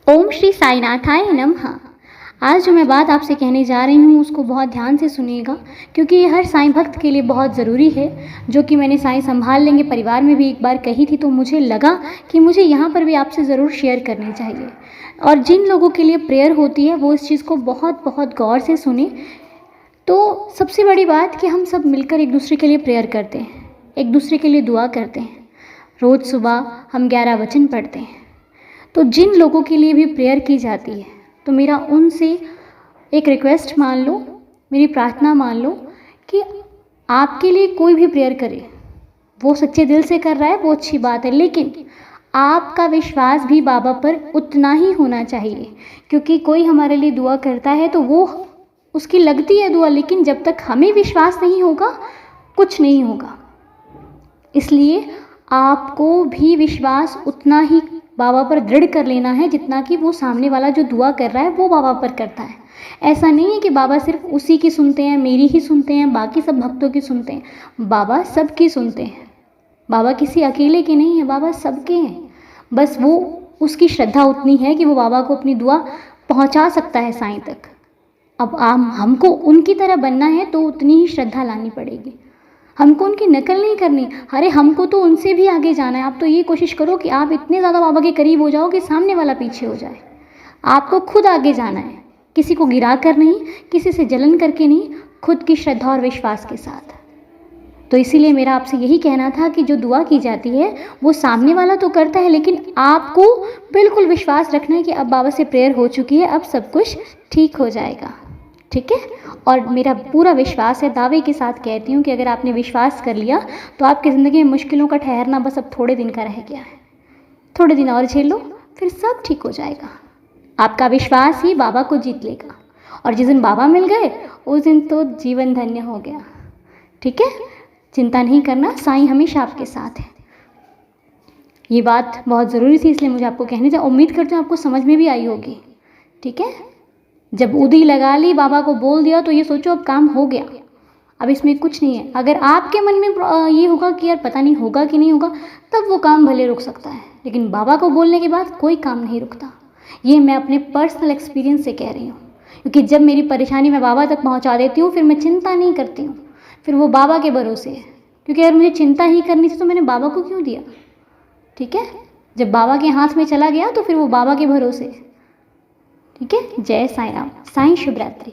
ओम श्री साईनाथाय नमः। आज जो मैं बात आपसे कहने जा रही हूँ उसको बहुत ध्यान से सुनिएगा, क्योंकि ये हर साईं भक्त के लिए बहुत ज़रूरी है। जो कि मैंने साईं संभाल लेंगे परिवार में भी एक बार कही थी, तो मुझे लगा कि मुझे यहाँ पर भी आपसे ज़रूर शेयर करनी चाहिए। और जिन लोगों के लिए प्रेयर होती है वो इस चीज़ को बहुत बहुत गौर से सुने। तो सबसे बड़ी बात कि हम सब मिलकर एक दूसरे के लिए प्रेयर करते हैं, एक दूसरे के लिए दुआ करते हैं। रोज़ सुबह हम 11 वचन पढ़ते हैं। तो जिन लोगों के लिए भी प्रेयर की जाती है, तो मेरा उनसे एक रिक्वेस्ट मान लो, मेरी प्रार्थना मान लो कि आपके लिए कोई भी प्रेयर करे, वो सच्चे दिल से कर रहा है वो अच्छी बात है, लेकिन आपका विश्वास भी बाबा पर उतना ही होना चाहिए। क्योंकि कोई हमारे लिए दुआ करता है तो वो उसकी लगती है दुआ, लेकिन जब तक हमें विश्वास नहीं होगा कुछ नहीं होगा। इसलिए आपको भी विश्वास उतना ही बाबा पर दृढ़ कर लेना है जितना कि वो सामने वाला जो दुआ कर रहा है वो बाबा पर करता है। ऐसा नहीं है कि बाबा सिर्फ उसी की सुनते हैं, मेरी ही सुनते हैं, बाकी सब भक्तों की सुनते हैं। बाबा सबकी सुनते हैं। बाबा किसी अकेले के नहीं है, बाबा सबके हैं। बस वो उसकी श्रद्धा उतनी है कि वो बाबा को अपनी दुआ पहुंचा सकता है साईं तक। अब हमको उनकी तरह बनना है तो उतनी ही श्रद्धा लानी पड़ेगी। हमको उनकी नकल नहीं करनी। अरे हमको तो उनसे भी आगे जाना है। आप तो ये कोशिश करो कि आप इतने ज़्यादा बाबा के करीब हो जाओ कि सामने वाला पीछे हो जाए। आपको खुद आगे जाना है, किसी को गिरा कर नहीं, किसी से जलन करके नहीं, खुद की श्रद्धा और विश्वास के साथ। तो इसीलिए मेरा आपसे यही कहना था कि जो दुआ की जाती है वो सामने वाला तो करता है, लेकिन आपको बिल्कुल विश्वास रखना है कि अब बाबा से प्रेयर हो चुकी है, अब सब कुछ ठीक हो जाएगा। ठीक है। और मेरा पूरा विश्वास है, दावे के साथ कहती हूँ कि अगर आपने विश्वास कर लिया तो आपकी ज़िंदगी में मुश्किलों का ठहरना बस अब थोड़े दिन का रह गया है। थोड़े दिन और झेल लो, फिर सब ठीक हो जाएगा। आपका विश्वास ही बाबा को जीत लेगा। और जिस दिन बाबा मिल गए उस दिन तो जीवन धन्य हो गया। ठीक है। चिंता नहीं करना, साईं हमेशा आपके साथ है। ये बात बहुत ज़रूरी थी, इसलिए मुझे आपको कहनी चाहिए। उम्मीद करती हूँ आपको समझ में भी आई होगी। ठीक है। जब उदी लगा ली, बाबा को बोल दिया, तो ये सोचो अब काम हो गया, अब इसमें कुछ नहीं है। अगर आपके मन में ये होगा कि यार पता नहीं होगा कि नहीं होगा, तब वो काम भले रुक सकता है, लेकिन बाबा को बोलने के बाद कोई काम नहीं रुकता। ये मैं अपने पर्सनल एक्सपीरियंस से कह रही हूँ, क्योंकि जब मेरी परेशानी मैं बाबा तक पहुँचा देती हूँ फिर मैं चिंता नहीं करती हूँ, फिर वो बाबा के भरोसे है। क्योंकि अगर मुझे चिंता ही करनी थी तो मैंने बाबा को क्यों दिया। ठीक है। जब बाबा के हाथ में चला गया तो फिर वो बाबा के भरोसे। ठीक है। जय साईं राम। साईं शुभ रात्रि।